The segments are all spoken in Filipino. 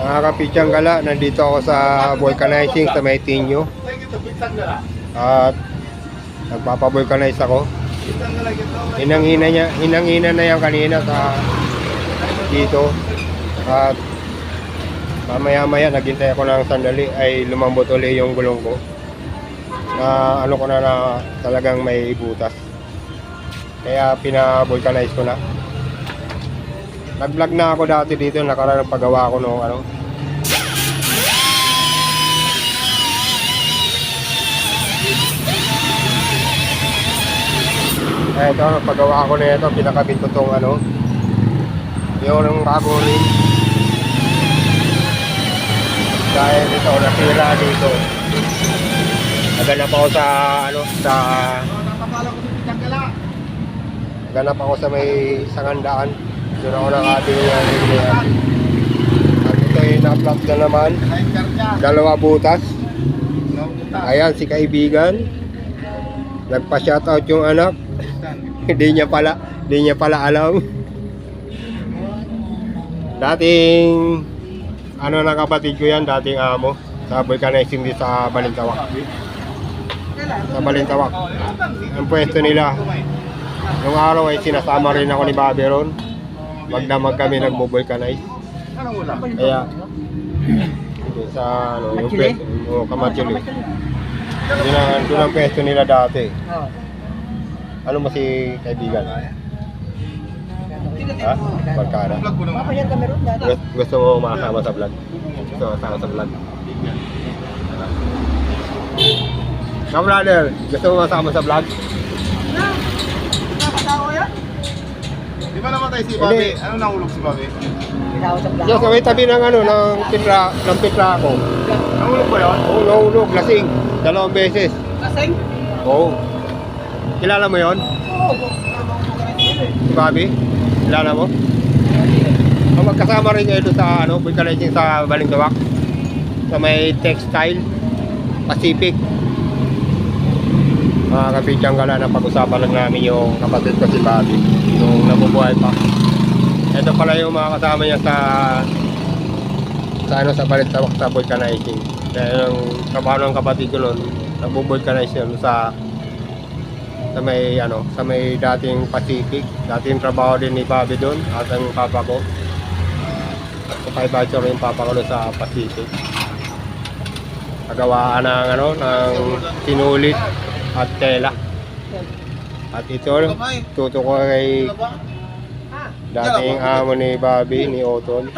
Mga kapityang gala, nandito ako sa vulcanizing sa Maytinyo. At nagpapavulcanize ako. Hinang-hina na yan kanina sa dito. At mamaya-maya naghintay ako ng sandali ay lumambot ulit yung gulong ko. Na ano ko na talagang may butas. Kaya pinavulcanize ko na. Nag-vlog na ako dati dito, nakaraan paggawa ko nung ano. Ito, paggawa ko na ito, pinakabit ko itong ano, yung bago rin. Dahil ito, nasira dito. Naganap ako sa, ano, naganap ako sa may sangandaan. Doon ako nakating yan. At ito yung na-vlog na naman. Dalawa butas. Ayan, si kaibigan. Nagpa-shoutout yung anak. Hindi niya pala alam. Dating ano na kapatid ko yan, dating amo sa vulcanizing dito sa Balintawak. Sa Balintawak. Ang pwesto nila. Nung araw ay sinasama rin ako ni Bobby ron. Magdamag kami nagbo-vulcanize. Kaya sa ano, yung pwesto, Kamachili. Doon ang pwesto nila dati. Ano mo si kaibigan? Ha? Barkada? Gusto mo makasama sa vlog? Gusto mo makasama sa vlog? No brother, gusto mo makasama sa vlog? Nakakatawa yan? Di ba namatay si Bobby? Ano nahulog si Bobby? Yes, may tabi ng ano, ng pitra ko. Nahulog ba yun? Oo, nahulog, lasing. 2 beses. Lasing? Oo. Kilala mo yon? Si Bobby? Kilala mo? O, magkasama rin kayo doon sa ano, vulcanizing sa Balintawak. Sa may textile, Pacific. Mga kapityang gala na pag-usapan lang namin yung kapatid ko si Bobby. Yung nabubuhay pa. Ito pala yung mga kasama niya sa ano, sa Balintawak sa vulcanizing. Kaya yung trabaho ng kapatid ko nun, nabubulcanize yun sa may ano, sa may dating Pacific. Dating trabaho din ni Bobby doon at ang papa ko. Kapay bachelor yung papa ko doon sa Pacific. Pagawaan ng ano, ng sinulit at tela. At ito, tuto ko kay dating amo ni Bobby, ni Otol.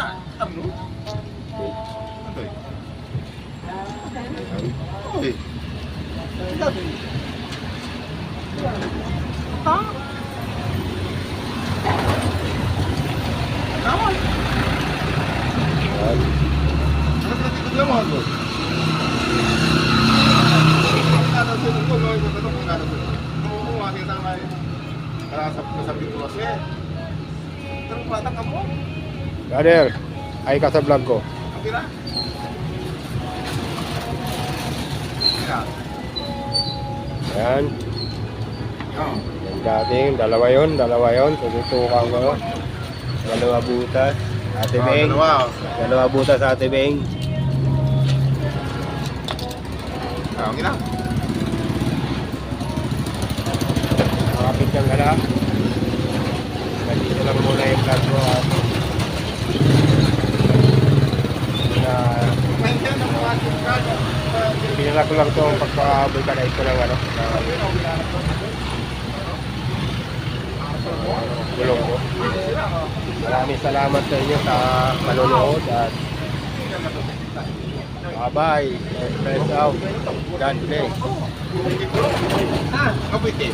Brother, ay ka sa vlog ko. Yan. Yung dating, dalawa yun. Tututukan ko. Dalawa butas. Ate Beng. Dalawa butas Ate Beng. Okay na. Makapit kang gala. Dito lang muna yung vlog ko. Pinala ko lang itong pagpapabulkanize ko ng ano, gulong ko. Maraming salamat sa inyo sa panonood at bye-bye. Press out. God bless. Kapit eh.